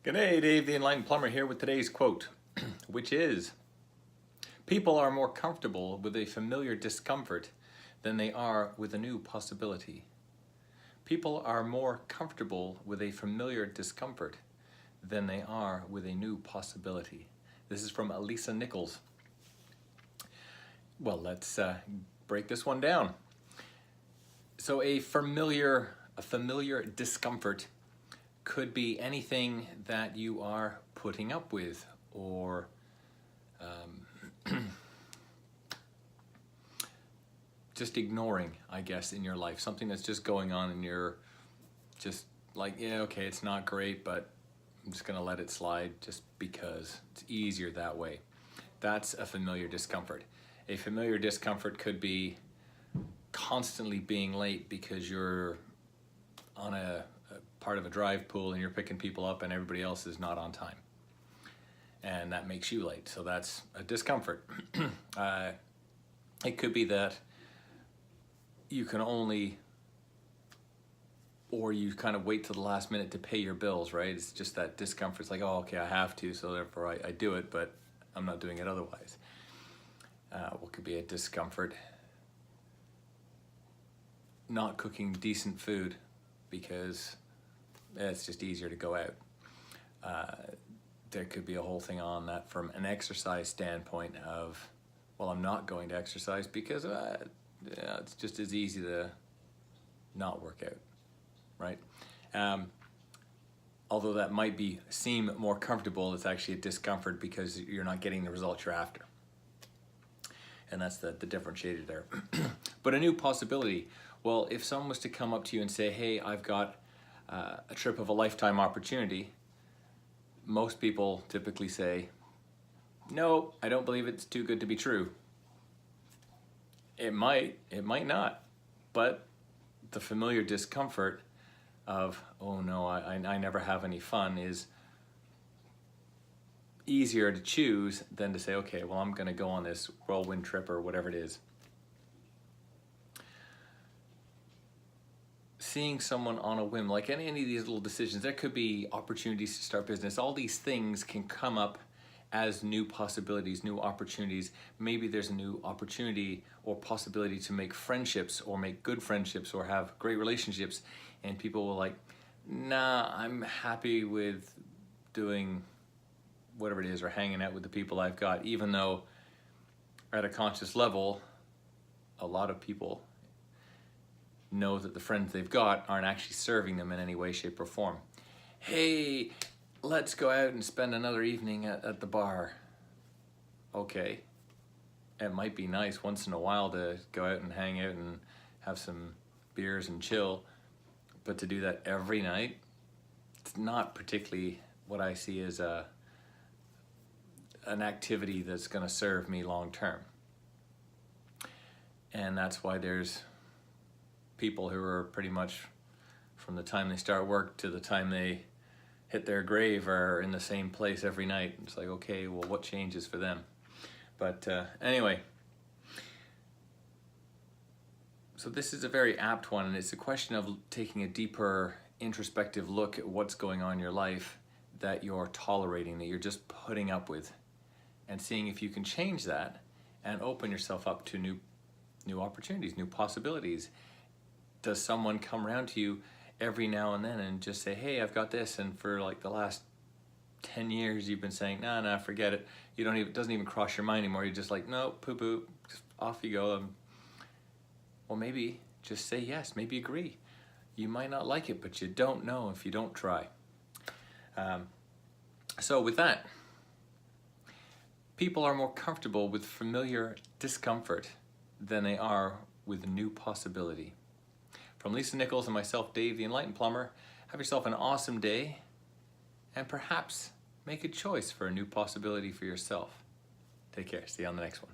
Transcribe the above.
G'day, Dave the Enlightened Plumber here with today's quote, which is, people are more comfortable with a familiar discomfort than they are with a new possibility. People are more comfortable with a familiar discomfort than they are with a new possibility. This is from Lisa Nichols. Well, let's break this one down. So a familiar discomfort could be anything that you are putting up with or just ignoring, I guess, in your life. Something that's just going on and you're just like, yeah, okay, it's not great, but I'm just gonna let it slide just because it's easier that way. That's a familiar discomfort. A familiar discomfort could be constantly being late because you're on a part of a drive pool and you're picking people up and everybody else is not on time. And that makes you late, so that's a discomfort. It could be that you can only, or you kind of wait till the last minute to pay your bills, right? It's just that discomfort. It's like, oh, okay, I have to, so therefore I do it, but I'm not doing it otherwise. What could be a discomfort? Not cooking decent food because it's just easier to go out. There could be a whole thing on that from an exercise standpoint of, well, I'm not going to exercise because it's just as easy to not work out, right? Although that might seem more comfortable, it's actually a discomfort because you're not getting the results you're after. And that's the differentiator there. But a new possibility, well, if someone was to come up to you and say, hey, I've got a trip of a lifetime opportunity, most people typically say, no, I don't believe it's too good to be true. It might not, but the familiar discomfort of, oh no, I never have any fun is easier to choose than to say, okay, well, I'm gonna go on this whirlwind trip or whatever it is. Seeing someone on a whim, like any of these little decisions, there could be opportunities to start business. All these things can come up as new possibilities, new opportunities. Maybe there's a new opportunity or possibility to make friendships or make good friendships or have great relationships. And people will like, nah, I'm happy with doing whatever it is or hanging out with the people I've got, even though at a conscious level, a lot of people know that the friends they've got aren't actually serving them in any way, shape, or form. Hey, let's go out and spend another evening at the bar. Okay, it might be nice once in a while to go out and hang out and have some beers and chill, but to do that every night, it's not particularly what I see as an activity that's gonna serve me long term. And that's why there's people who are pretty much from the time they start work to the time they hit their grave are in the same place every night. It's like, okay, well, what changes for them? But anyway, so this is a very apt one, and it's a question of taking a deeper introspective look at what's going on in your life that you're tolerating, that you're just putting up with, and seeing if you can change that and open yourself up to new opportunities, new possibilities. Does someone come around to you every now and then and just say, hey, I've got this, and for like the last 10 years you've been saying, nah, forget it. It doesn't even cross your mind anymore. You're just like, no, poo-poo, just off you go. Well, maybe just say yes, maybe agree. You might not like it, but you don't know if you don't try. So with that, people are more comfortable with familiar discomfort than they are with new possibility. From Lisa Nichols and myself, Dave the Enlightened Plumber, have yourself an awesome day and perhaps make a choice for a new possibility for yourself. Take care. See you on the next one.